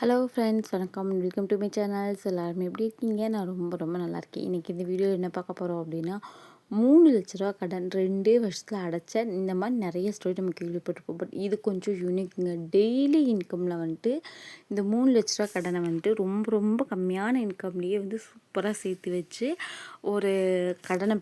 Hello friends, வணக்கம். Welcome to my channels. எல்லாருமே எப்படி இருக்கீங்க? நான் ரொம்ப ரொம்ப நல்லா இருக்கேன். இன்றைக்கி இந்த வீடியோ என்ன பார்க்க போகிறோம் அப்படின்னா, 3,00,000 கடன் 2 வருஷத்தில் அடைச்ச இந்த மாதிரி நிறைய ஸ்டோரி நம்ம கேள்விப்பட்டிருப்போம். பட் இது கொஞ்சம் யூனிக்ங்க. டெய்லி இன்கமில் வந்துட்டு இந்த 3,00,000 கடனை வந்துட்டு ரொம்ப ரொம்ப கம்மியான இன்கம்லேயே வந்து சூப்பராக சேர்த்து வச்சு ஒரு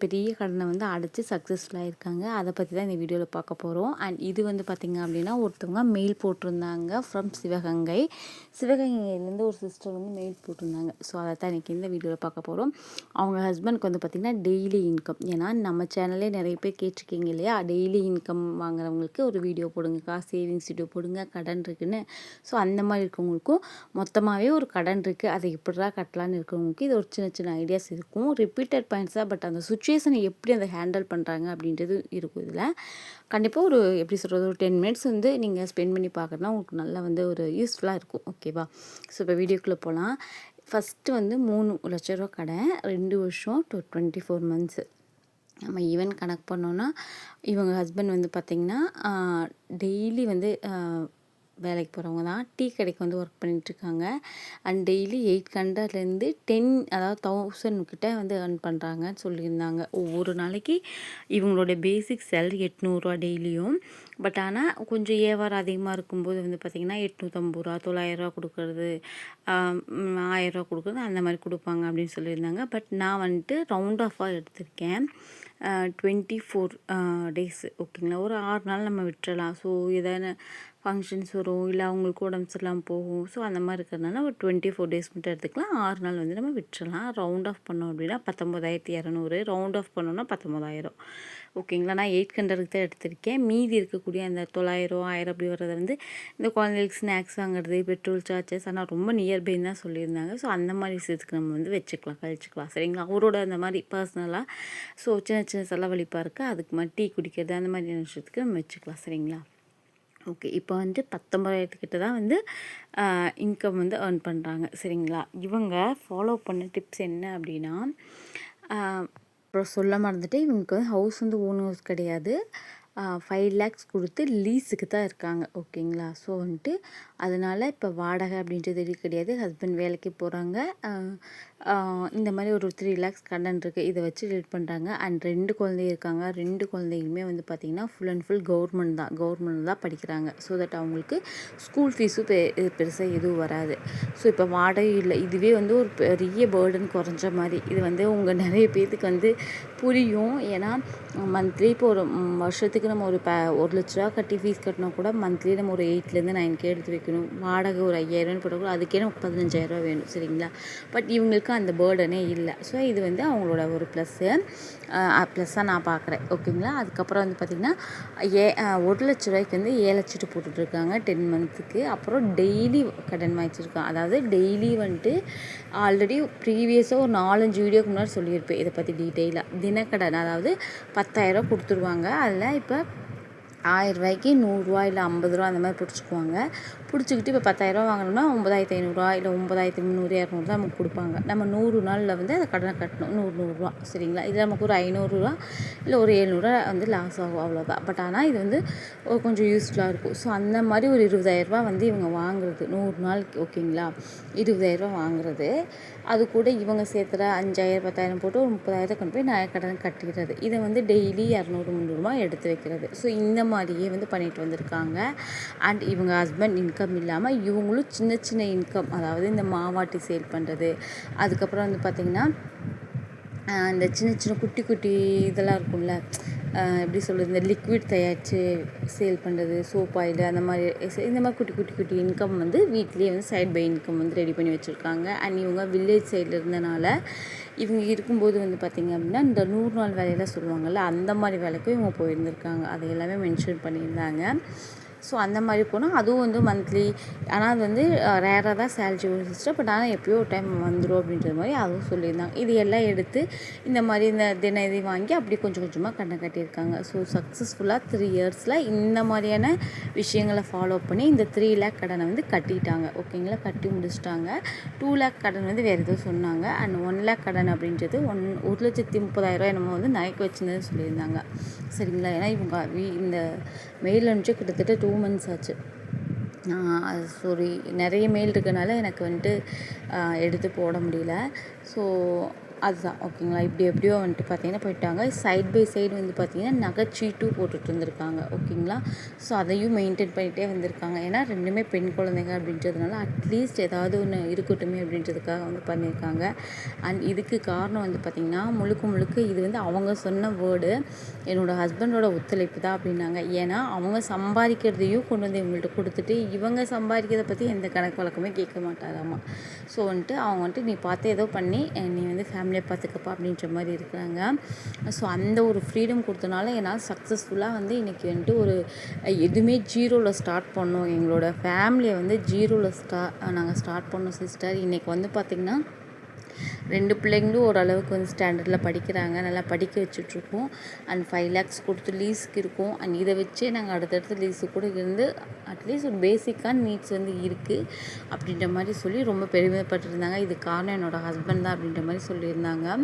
பெரிய கடனை வந்து அடைச்சி சக்ஸஸ்ஃபுல்லாக இருக்காங்க. அதை பற்றி தான் இந்த வீடியோவில் பார்க்க போகிறோம். அண்ட் இது வந்து பார்த்திங்க அப்படின்னா, ஒருத்தவங்க மெயில் போட்டிருந்தாங்க ஃப்ரம் சிவகங்கையிலேருந்து ஒரு சிஸ்டர் வந்து மெயில் போட்டிருந்தாங்க. ஸோ அதை தான் இன்றைக்கி இந்த வீடியோவில் பார்க்க போகிறோம். அவங்க ஹஸ்பண்ட்க்கு வந்து பார்த்திங்கன்னா டெய்லி இன்கம், ஏன்னா நம்ம சேனல்லே நிறைய பேர் கேட்டிருக்கீங்க இல்லையா, டெய்லி இன்கம் வாங்குறவங்களுக்கு ஒரு வீடியோ போடுங்கக்கா, சேவிங்ஸ் வீடியோ போடுங்க, கடன் இருக்குன்னு. ஸோ அந்த மாதிரி இருக்கவங்களுக்கும் மொத்தமாகவே ஒரு கடன் இருக்குது, அதை எப்படிடா கட்டலான்னு இருக்கிறவங்களுக்கு இது ஒரு சின்ன சின்ன ஐடியாஸ் இருக்கும். ரிப்பீட்டட் பாயிண்ட்ஸ் தான், பட் அந்த சுச்சுவேஷனை எப்படி அதை ஹேண்டில் பண்ணுறாங்க அப்படின்றது இருக்கும். இதில் கண்டிப்பாக ஒரு எப்படி சொல்கிறது, ஒரு 10 மினிட்ஸ் வந்து நீங்கள் ஸ்பெண்ட் பண்ணி பார்க்குறதுனா உங்களுக்கு நல்லா வந்து ஒரு யூஸ்ஃபுல்லாக இருக்கும். ஓகேவா? ஸோ இப்போ வீடியோக்குள்ளே போகலாம். ஃபஸ்ட்டு வந்து 3,00,000 கடன், 2 வருஷம் 24 மந்த்ஸு. நம்ம ஈவன் கணக்கு பண்ணோன்னா, இவங்க ஹஸ்பண்ட் வந்து பார்த்திங்கன்னா டெய்லி வந்து வேலைக்கு போகிறவங்க தான். டீ கடைக்கு வந்து ஒர்க் பண்ணிகிட்ருக்காங்க. அண்ட் டெய்லி 800லேருந்து 10 அதாவது 1000 கிட்ட வந்து ஏர்ன் பண்ணுறாங்கன்னு சொல்லியிருந்தாங்க. ஒவ்வொரு நாளைக்கு இவங்களுடைய பேசிக் சேலரி 800 டெய்லியும். பட் ஆனால் கொஞ்சம் வியாபாரம் அதிகமாக இருக்கும்போது வந்து பார்த்திங்கன்னா 850 900 கொடுக்குறது, 1000 கொடுக்குறது, அந்த மாதிரி கொடுப்பாங்க அப்படின்னு சொல்லியிருந்தாங்க. பட் நான் வந்துட்டு ரவுண்ட் ஆஃபாக எடுத்திருக்கேன். 24 டேஸ். ஓகேங்களா? ஒரு 6 நாள் நம்ம விட்டுறலாம். ஸோ எதான ஃபங்க்ஷன்ஸ் வரும், இல்லை அவங்களுக்கு உடம்பு சரியில்லாமல் போகும். ஸோ அந்த மாதிரி இருக்கிறதுனால ஒரு 24 டேஸ் மட்டும் எடுத்துக்கலாம். 6 நாள் வந்து நம்ம விட்டுறலாம். ரவுண்ட் ஆஃப் பண்ணோம் அப்படின்னா 19,200, ரவுண்ட் ஆஃப் பண்ணோன்னா 19,000. ஓகேங்களா? நான் 800க்கு தான் எடுத்திருக்கேன். மீதி இருக்கக்கூடிய அந்த 900 1000 அப்படி வர்றதை வந்து இந்த குழந்தைகளுக்கு ஸ்நாக்ஸ் வாங்குறது, பெட்ரோல் சார்ஜஸ், ஆனால் ரொம்ப நியர்பைன்னு தான் சொல்லியிருந்தாங்க. ஸோ அந்த மாதிரி விஷயத்துக்கு நம்ம வந்து வச்சுக்கலாம், கழிச்சிக்கலாம். சரிங்களா? அவரோட அந்த மாதிரி பர்சனலாக ஸோ சின்ன சின்ன செலவழிப்பாக இருக்குது, அதுக்கு மாதிரி டீ குடிக்கிறது அந்த மாதிரியான விஷயத்துக்கு நம்ம வச்சுக்கலாம். சரிங்களா? ஓகே. இப்போ வந்து 19,000 கிட்ட தான் வந்து இன்கம் வந்து ஏர்ன் பண்ணுறாங்க. சரிங்களா? இவங்க ஃபாலோ பண்ண டிப்ஸ் என்ன அப்படின்னா, அப்புறம் சொல்ல மறந்துட்டு, இவங்களுக்கு வந்து ஹவுஸ் வந்து ஓன் ஹவுஸ் கிடையாது. 5 lakhs கொடுத்து லீஸுக்கு தான் இருக்காங்க. ஓகேங்களா? ஸோ வந்துட்டு அதனால் இப்போ வாடகை அப்படின்றது கிடையாது. ஹஸ்பண்ட் வேலைக்கு போகிறாங்க. இந்த மாதிரி ஒரு 3 lakhs கடன் இருக்குது, இதை வச்சு டீல் பண்ணுறாங்க. அண்ட் 2 குழந்தை இருக்காங்க. 2 குழந்தையுமே வந்து பார்த்திங்கன்னா ஃபுல் அண்ட் ஃபுல் கவர்மெண்ட் தான் படிக்கிறாங்க. ஸோ தட் அவங்களுக்கு ஸ்கூல் ஃபீஸும் பெருசாக எதுவும் வராது. ஸோ இப்போ வாடகை இல்லை, இதுவே வந்து ஒரு பெரிய பேர்டன் குறைஞ்ச மாதிரி. இது வந்து உங்கள் நிறைய பேர்த்துக்கு வந்து புரியும். ஏன்னா மந்த்லி இப்போ ஒரு வருஷத்துக்கு நம்ம ஒரு 1,00,000 கட்டி ஃபீஸ் கட்டினா கூட மந்த்லி நம்ம ஒரு 8லேருந்து 9K எடுத்து வைக்கணும். வாடகை ஒரு 5,000 போட்டால் கூட அதுக்கே நமக்கு 15,000 வேணும். சரிங்களா? பட் இவங்களுக்கு அந்த பேர்டனே இல்லை. ஸோ இது வந்து அவங்களோட ஒரு ப்ளஸ்ஸாக நான் பார்க்குறேன். ஓகேங்களா? அதுக்கப்புறம் வந்து பார்த்திங்கன்னா 1,00,000 வந்து 7 சீட்டு போட்டுட்ருக்காங்க 10 மந்த்துக்கு. அப்புறம் டெய்லி கடன் வாங்கிச்சிருக்காங்க. அதாவது டெய்லி வந்துட்டு ஆல்ரெடி ப்ரீவியஸாக ஒரு 4-5 வீடியோக்கு முன்னாடி சொல்லியிருப்பேன் இதை பற்றி டீட்டெயிலாக. தினக்கடன் அதாவது 10,000 கொடுத்துருவாங்க. அதில் இப்போ 1,000 100 இல்லை 50 அந்த மாதிரி பிடிச்சிக்குவாங்க. பிடிச்சிக்கிட்டு இப்போ 10,000 வாங்கினோம்னா 9,500 இல்லை 9,300 200 தான் நமக்கு கொடுப்பாங்க. நம்ம 100 நாளில் வந்து அதை கடனை கட்டணும். 100 சரிங்களா? இதில் நமக்கு ஒரு 500 இல்லை ஒரு 700 வந்து லாஸ் ஆகும், அவ்வளோதான். பட் ஆனால் இது வந்து கொஞ்சம் யூஸ்ஃபுல்லாக இருக்கும். ஸோ அந்த மாதிரி ஒரு 20,000 வந்து இவங்க வாங்குறது 100 நாளுக்கு. ஓகேங்களா? 20,000 வாங்குறது. அது கூட இவங்க சேர்த்துற 5,000 10,000 போட்டு ஒரு 30,000 கொண்டு போய் நான் கடன் கட்டிக்கிறது. இதை வந்து டெய்லி 200 300 எடுத்து வைக்கிறது. ஸோ இந்த மாதிரியே வந்து பண்ணிட்டு வந்திருக்காங்க. அண்ட் இவங்க ஹஸ்பண்ட் இன்கம் இல்லாமல் இவங்களும் சின்ன சின்ன இன்கம், அதாவது இந்த மாவாட்டி சேல் பண்ணுறது, அதுக்கப்புறம் வந்து பார்த்திங்கன்னா இந்த சின்ன சின்ன குட்டி குட்டி இதெல்லாம் இருக்கும்ல, எப்படி சொல்கிறது, இந்த லிக்விட் தயாரித்து சேல் பண்ணுறது, சோப் ஆயில், அந்த மாதிரி இந்த மாதிரி குட்டி குட்டி குட்டி இன்கம் வந்து வீட்லேயே வந்து சைட் பை இன்கம் வந்து ரெடி பண்ணி வச்சுருக்காங்க. அண்ட் இவங்க வில்லேஜ் சைடில் இருந்தனால இவங்க இருக்கும்போது வந்து பார்த்திங்க அப்படின்னா இந்த 100 நாள் வேலையெல்லாம் சொல்லுவாங்கள்ல, அந்த மாதிரி வேலைக்கும் இவங்க போயிருந்திருக்காங்க. அதை எல்லாமே மென்ஷன் பண்ணியிருந்தாங்க. ஸோ அந்த மாதிரி போனால் அதுவும் வந்து மந்த்லி, ஆனால் அது வந்து ரேராக தான் சேலரி வரும் சிஸ்டர். பட் ஆனால் எப்போயோ ஒரு டைம் வந்துடும் அப்படின்ற மாதிரி அதுவும் சொல்லியிருந்தாங்க. இது எல்லாம் எடுத்து இந்த மாதிரி இந்த இதை வாங்கி அப்படி கொஞ்சம் கொஞ்சமாக கடன் கட்டியிருக்காங்க. ஸோ சக்ஸஸ்ஃபுல்லாக 3 இயர்ஸில் இந்த மாதிரியான விஷயங்களை ஃபாலோ பண்ணி இந்த 3 lakh கடனை வந்து கட்டிட்டாங்க. ஓகேங்களா? கட்டி முடிச்சிட்டாங்க. 2 lakh கடன் வந்து வேறு எதுவும் சொன்னாங்க. அண்ட் 1 lakh கடன் அப்படின்றது 1,30,000 என்னமோ வந்து நகைக்கு வச்சுருந்தது சொல்லியிருந்தாங்க. சரிங்களா? ஏன்னா இவங்க இந்த மெயில் அனுப்பிச்சு கிட்டத்தட்ட 2 months ஆச்சு. அது சாரி நிறைய மெயில் இருக்கனால எனக்கு வந்துட்டு எடுத்து போட முடியல. ஸோ அதுதான் ஓகேங்களா. இப்படி எப்படியோ வந்துட்டு பார்த்தீங்கன்னா போயிட்டாங்க. சைட் பை சைடு வந்து பார்த்தீங்கன்னா நகைச்சீட்டும் போட்டுட்டு வந்திருக்காங்க ஓகேங்களா. ஸோ அதையும் மெயின்டைன் பண்ணிகிட்டே வந்திருக்காங்க. ஏன்னா 2மே பெண் குழந்தைங்க அப்படின்றதுனால அட்லீஸ்ட் ஏதாவது ஒன்று இருக்கட்டுமே அப்படின்றதுக்காக வந்து பண்ணியிருக்காங்க. அண்ட் இதுக்கு காரணம் வந்து பார்த்திங்கன்னா முழுக்க முழுக்க இது வந்து அவங்க சொன்ன வேர்டு, என்னோடய ஹஸ்பண்டோட ஒத்துழைப்பு தான் அப்படின்னாங்க. ஏன்னா அவங்க சம்பாதிக்கிறதையும் கொண்டு வந்து இவங்கள்ட்ட கொடுத்துட்டு இவங்க சம்பாதிக்கிறத பற்றி எந்த கணக்கு வழக்கமே கேட்க மாட்டாராம்மா. ஸோ வந்துட்டு அவங்க வந்துட்டு நீ பார்த்து ஏதோ பண்ணி நீ வந்து ஃபேமிலியை பார்த்துக்கப்பா அப்படின்ற மாதிரி இருக்கிறாங்க. ஸோ அந்த ஒரு ஃப்ரீடம் கொடுத்தனால என்னால் சக்ஸஸ்ஃபுல்லாக வந்து இன்றைக்கி வந்துட்டு ஒரு எதுவுமே ஜீரோவில் ஸ்டார்ட் பண்ணோம். எங்களோட ஃபேமிலியை வந்து ஜீரோவில் நாங்கள் ஸ்டார்ட் பண்ணோம் சிஸ்டர். இன்றைக்கி வந்து பார்த்திங்கன்னா 2 பிள்ளைங்களும் ஓரளவுக்கு வந்து ஸ்டாண்டர்டில் படிக்கிறாங்க. நல்லா படிக்க வச்சுட்ருக்கோம். அண்ட் 5 lakhs கொடுத்து லீஸுக்கு இருக்கோம். அண்ட் இதை வச்சே நாங்கள் அடுத்தடுத்து லீஸு கூட இருந்து அட்லீஸ்ட் ஒரு பேசிக்கான நீட்ஸ் வந்து இருக்குது அப்படின்ற மாதிரி சொல்லி ரொம்ப பெருமைப்பட்டிருந்தாங்க. இது காரணம் என்னோடய ஹஸ்பண்ட் தான் அப்படின்ற மாதிரி சொல்லியிருந்தாங்க.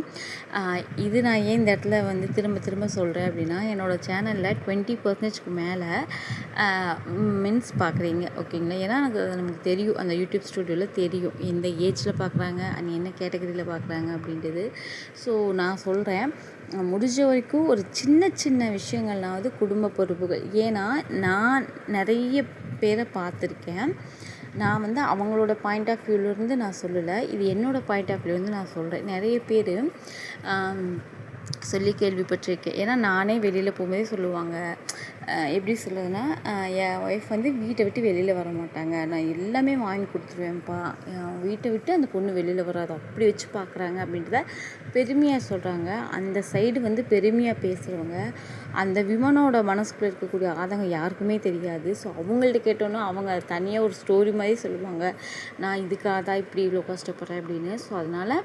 இது நான் ஏன் இந்த இடத்துல வந்து திரும்ப திரும்ப சொல்கிறேன் அப்படின்னா, என்னோடய சேனலில் 20% மேலே மென்ஸ் பார்க்குறீங்க ஓகேங்களா. ஏன்னா நமக்கு தெரியும், அந்த யூடியூப் ஸ்டுடியோவில் தெரியும் எந்த ஏஜில் பார்க்குறாங்க அண்ட் என்ன கேட்டகரியில் பார்க்குறாங்க அப்படின்றது. ஸோ நான் சொல்கிறேன், முடிஞ்ச வரைக்கும் ஒரு சின்ன சின்ன விஷயங்கள்னாவது குடும்ப பொறுப்புகள். ஏன்னா நான் நிறைய பேரை பார்த்துருக்கேன். நான் வந்து அவங்களோட பாயிண்ட் ஆஃப் வியூவிலேருந்து நான் சொல்லலை, இது என்னோடய பாயிண்ட் ஆஃப் வியூலேருந்து நான் சொல்கிறேன். நிறைய பேர் சொல்லி கேள்விப்பட்டிருக்கேன். ஏன்னா நானே வெளியில் போகும்போதே சொல்லுவாங்க, எப்படி சொல்லுதுன்னா, என் ஒய்ஃப் வந்து வீட்டை விட்டு வெளியில் வர மாட்டாங்க, நான் எல்லாமே வாங்கி கொடுத்துருவேன்ப்பா, என் வீட்டை விட்டு அந்த பொண்ணு வெளியில் வராது, அப்படி வச்சு பார்க்குறாங்க அப்படின்றத பெருமையாக சொல்கிறாங்க. அந்த சைடு வந்து பெருமையாக பேசுகிறவங்க, அந்த விமனோட மனசுக்குள்ளே இருக்கக்கூடிய ஆதங்கம் யாருக்குமே தெரியாது. ஸோ அவங்கள்ட்ட கேட்டோன்னா அவங்க தனியாக ஒரு ஸ்டோரி மாதிரி சொல்லுவாங்க, நான் இதுக்காக தான் இப்படி இவ்வளோ கஷ்டப்படுறேன் அப்படின்னு. ஸோ அதனால்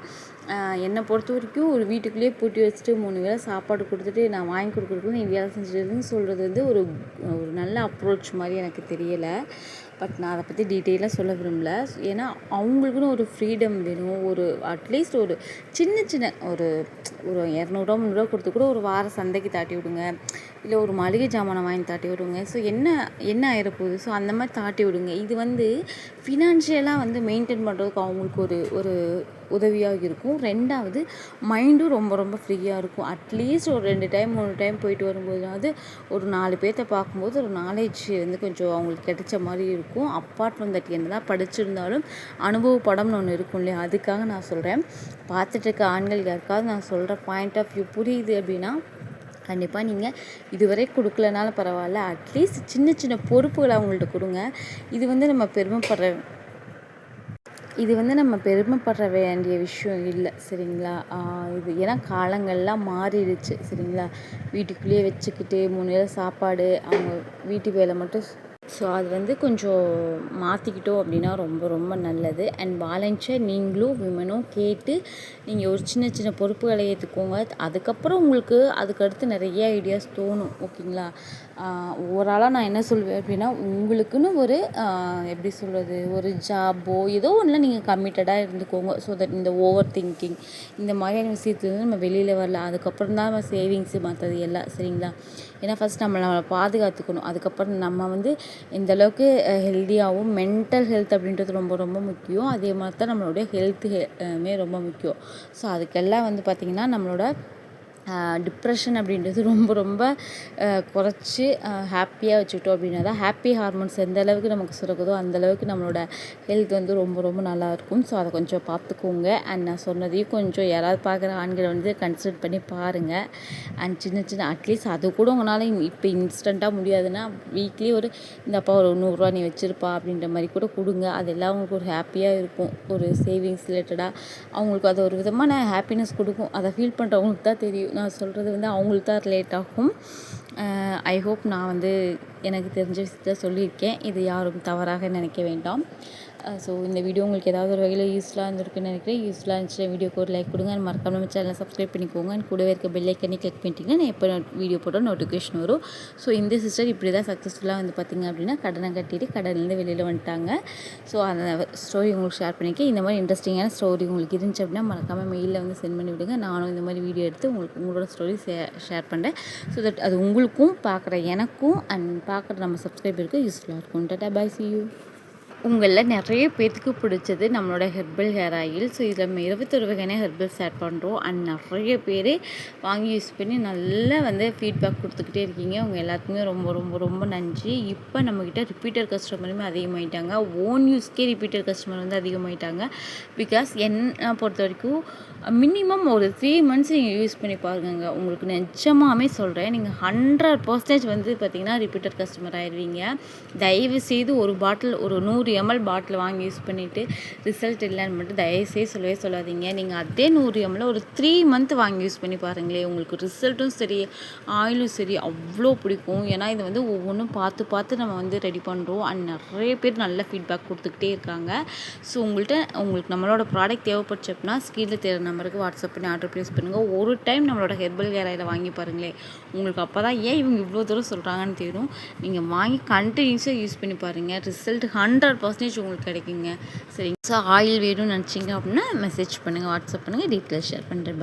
என்னை பொறுத்த வரைக்கும் ஒரு வீட்டுக்குள்ளேயே பூட்டி வச்சுட்டு 3 வேளை சாப்பாடு கொடுத்துட்டு நான் வாங்கி கொடுக்குறதுக்கு நீ வேலை செஞ்சுருன்னு சொல்கிறது வந்து ஒரு நல்ல அப்ரோச் மாதிரி எனக்கு தெரியலை. பட் நான் அதை பற்றி டீட்டெயிலாக சொல்ல விரும்பல. ஏன்னா அவங்களுக்குன்னு ஒரு ஃப்ரீடம் வேணும். ஒரு அட்லீஸ்ட் ஒரு சின்ன சின்ன ஒரு 200 300 கொடுத்து கூட ஒரு வார சந்தைக்கு தாட்டி விடுங்க, இல்லை ஒரு மளிகை ஜாமானை வாங்கி தாட்டி விடுங்க. ஸோ என்ன ஆயிரப்போகுது. ஸோ அந்த மாதிரி தாட்டி விடுங்க. இது வந்து ஃபினான்ஷியலாக வந்து மெயின்டைன் பண்ணுறதுக்கு அவங்களுக்கு ஒரு உதவியாக இருக்கும். 2வது மைண்டும் ரொம்ப ரொம்ப ஃப்ரீயாக இருக்கும். அட்லீஸ்ட் ஒரு 2 டைம் 3 டைம் போயிட்டு வரும்போதாவது ஒரு 4 பேர்த்த பார்க்கும்போது ஒரு நாலேஜ் வந்து கொஞ்சம் அவங்களுக்கு கிடைச்ச மாதிரி இருக்கும். அப்பார்ட் ஃப்ரம் தட் என்ன தான் படிச்சிருந்தாலும் அனுபவ படம்னு ஒன்று இருக்கும் இல்லையா, அதுக்காக நான் சொல்கிறேன். பார்த்துட்டு இருக்க ஆண்கள் யாருக்காவது நான் சொல்கிற பாயிண்ட் ஆஃப் வியூ புரியுது அப்படின்னா கண்டிப்பாக நீங்கள் இதுவரை கொடுக்கலனாலும் பரவாயில்ல, அட்லீஸ்ட் சின்ன சின்ன பொறுப்புகளை அவங்கள்ட்ட கொடுங்க. இது வந்து நம்ம பெருமைப்படுற வேண்டிய விஷயம் இல்லை சரிங்களா. இது ஏன்னா காலங்கள்லாம் மாறிடுச்சு சரிங்களா. வீட்டுக்குள்ளேயே வச்சுக்கிட்டு 3 வேளை சாப்பாடு, அவங்க வீட்டு வேலை மட்டும். ஸோ அது வந்து கொஞ்சம் மாற்றிக்கிட்டோம் அப்படின்னா ரொம்ப ரொம்ப நல்லது. அண்ட் வாலண்டியர் நீங்களும் விமனும் கேட்டு நீங்கள் ஒரு சின்ன சின்ன பொறுப்புகளை ஏற்றுக்கோங்க. அதுக்கப்புறம் உங்களுக்கு அதுக்கடுத்து நிறைய ஐடியாஸ் தோணும் ஓகேங்களா. ஓவராலாக நான் என்ன சொல்வேன் அப்படின்னா, உங்களுக்குன்னு ஒரு எப்படி சொல்கிறது, ஒரு ஜாப்போ ஏதோ ஒன்றில் நீங்கள் கமிட்டடாக இருந்துக்கோங்க. ஸோ தட் இந்த ஓவர் திங்கிங் இந்த மாதிரியான விஷயத்துலேருந்து நம்ம வெளியில் வரலாம். அதுக்கப்புறம் தான் நம்ம சேவிங்ஸு மற்றது எல்லாம் சரிங்களா. ஏன்னா ஃபஸ்ட் நம்மளை பாதுகாத்துக்கணும். அதுக்கப்புறம் நம்ம வந்து இந்தளவுக்கு ஹெல்த்தியாகவும் மென்டல் ஹெல்த் அப்படின்றது ரொம்ப ரொம்ப முக்கியம். அதே மாதிரி தான் நம்மளுடைய ஹெல்த்துமே ரொம்ப முக்கியம். ஸோ அதுக்கெல்லாம் வந்து பார்த்திங்கன்னா நம்மளோட டிப்ரெஷன் அப்படின்றது ரொம்ப ரொம்ப குறைச்சி ஹாப்பியாக வச்சுக்கிட்டோம் அப்படின்னா தான் ஹாப்பி ஹார்மோன்ஸ் எந்த அளவுக்கு நமக்கு சுரக்குதோ அந்தளவுக்கு நம்மளோட ஹெல்த் வந்து ரொம்ப ரொம்ப நல்லாயிருக்கும். ஸோ அதை கொஞ்சம் பார்த்துக்கோங்க. அண்ட் நான் சொன்னதையும் கொஞ்சம் யாராவது பார்க்குற ஆண்களை வந்து கன்சிடர் பண்ணி பாருங்கள். அண்ட் சின்ன சின்ன அட்லீஸ்ட் அது கூட உங்களால் இப்போ இன்ஸ்டண்ட்டாக முடியாதுன்னா வீக்லி ஒரு இந்தப்பா ஒரு 100 ரூபா நீ வச்சுருப்பா அப்படின்ற மாதிரி கூட கொடுங்க. அது எல்லாம் அவங்களுக்கு ஒரு ஹாப்பியாக இருக்கும். ஒரு சேவிங்ஸ் ரிலேட்டடாக அவங்களுக்கு அது ஒரு விதமான ஹாப்பினஸ் கொடுக்கும். அதை ஃபீல் பண்ணுறவங்களுக்கு தான் தெரியும். நான் சொல்கிறது வந்து அவங்களுக்கு தான் ரிலேட் ஆகும். ஐ ஹோப் நான் வந்து எனக்கு தெரிஞ்ச விஷயத்த சொல்லியிருக்கேன். இது யாரும் தவறாக நினைக்க வேண்டாம். ஸோ இந்த வீடியோ உங்களுக்கு ஏதாவது ஒரு வகையில் யூஸ்ஃபுல்லாக இருந்திருக்குன்னு நினைக்கிறேன். யூஸ்ஃபுல்லாக இருந்துச்சுன்னா வீடியோக்கு ஒரு லைக் கொடுங்க. அண்ட் மறக்காம நம்ம சேனலை சப்ஸ்கிரைப் பண்ணிக்கோங்க. அண்ட் கூடவே இருக்க பெல் ஐக்கனை கிளிக் பண்ணிட்டீங்கன்னா நான் எப்போ வீடியோ போட்டால் நோட்டிஃபிகேஷன் வரும். ஸோ இந்த சிஸ்டர் இப்படி தான் சக்ஸஸ்ஃபுல்லாக வந்து பார்த்திங்க அப்படின்னா கடனை கட்டிட்டு கடன்லேருந்து வெளியில் வந்துட்டாங்க. ஸோ அந்த ஸ்டோரி உங்களுக்கு ஷேர் பண்ணியிருக்கேன். இந்த மாதிரி இன்ட்ரெஸ்டிங்கான ஸ்டோரி உங்களுக்கு இருந்துச்சு அப்படின்னா மறக்காமல் மெயிலில் வந்து சென்ட் பண்ணி விடுங்க. நானும் இந்த மாதிரி வீடியோ எடுத்து உங்களோட ஸ்டோரி ஷேர் பண்ணுறேன். ஸோ தட் அது உங்களுக்கும் பார்க்குற எனக்கும் அண்ட் பார்க்குற நம்ம சப்ஸ்கிரைபருக்கு யூஸ்ஃபுல்லாக இருக்கும். Tata bye, see you. உங்களில் நிறைய பேர்த்துக்கு பிடிச்சது நம்மளோட ஹெர்பல் ஹேர் ஆயில். ஸோ இதில் நம்ம 21 வகையான ஹெர்பல்ஸ் ஆட் பண்ணுறோம். அண்ட் நிறைய பேர் வாங்கி யூஸ் பண்ணி நல்லா வந்து ஃபீட்பேக் கொடுத்துக்கிட்டே இருக்கீங்க. உங்கள் எல்லாத்துக்குமே ரொம்ப ரொம்ப ரொம்ப நன்றி. இப்போ நம்மக்கிட்ட ரிப்பீட்டர் கஸ்டமருமே அதிகமாகிட்டாங்க. ஓன் யூஸ்க்கே ரிப்பீட்டர் கஸ்டமர் வந்து அதிகமாகிட்டாங்க. பிகாஸ் என்னை பொறுத்த வரைக்கும் மினிமம் ஒரு 3 months நீங்கள் யூஸ் பண்ணி பாருங்க. உங்களுக்கு நிஜமாவே சொல்கிறேன், நீங்கள் 100% வந்து பார்த்திங்கன்னா ரிப்பீட்டர் கஸ்டமர் ஆயிடுவீங்க. தயவு செய்து ஒரு பாட்டில் ஒரு 100 ml பாட்டில் வாங்கி யூஸ் பண்ணிவிட்டு ரிசல்ட் இல்லைன்னு மட்டும் தயவுசெய்து சொல்லவே சொல்லாதீங்க. நீங்கள் அதே 100 ml ஒரு 3 month வாங்கி யூஸ் பண்ணி பாருங்களேன். உங்களுக்கு ரிசல்ட்டும் சரி ஆயிலும் சரி அவ்வளோ பிடிக்கும். ஏன்னா இது வந்து ஒவ்வொன்றும் பார்த்து பார்த்து நம்ம வந்து ரெடி பண்ணுறோம். அண்ட் நிறைய பேர் நல்ல ஃபீட்பேக் கொடுத்துக்கிட்டே இருக்காங்க. ஸோ உங்களுக்கு நம்மளோட ப்ராடக்ட் தேவைப்பட்டுச்சு அப்படின்னா ஸ்க்ரீனில் தேவை நம்பருக்கு வாட்ஸ்அப் பண்ணி ஆர்டர் ப்ளேஸ் பண்ணுங்கள். ஒரு டைம் நம்மளோட ஹெர்பல் ஹேர் ஆயிலை வாங்கி பாருங்களேன். உங்களுக்கு அப்போ தான் ஏன் இவங்க இவ்வளோ தூரம் சொல்கிறாங்கன்னு தெரியும். நீங்கள் வாங்கி கண்டினியூஸாக யூஸ் பண்ணி பாருங்கள். ரிசல்ட் 100% உங்களுக்கு கிடைக்குங்க. சரிங்க. ஸோ ஆயில் வேணும்னு நினச்சிங்க அப்படின்னா மெசேஜ் பண்ணுங்கள், வாட்ஸ்அப் பண்ணுங்கள், டீட்டெயில்ஸ் ஷேர் பண்ணுறேன்.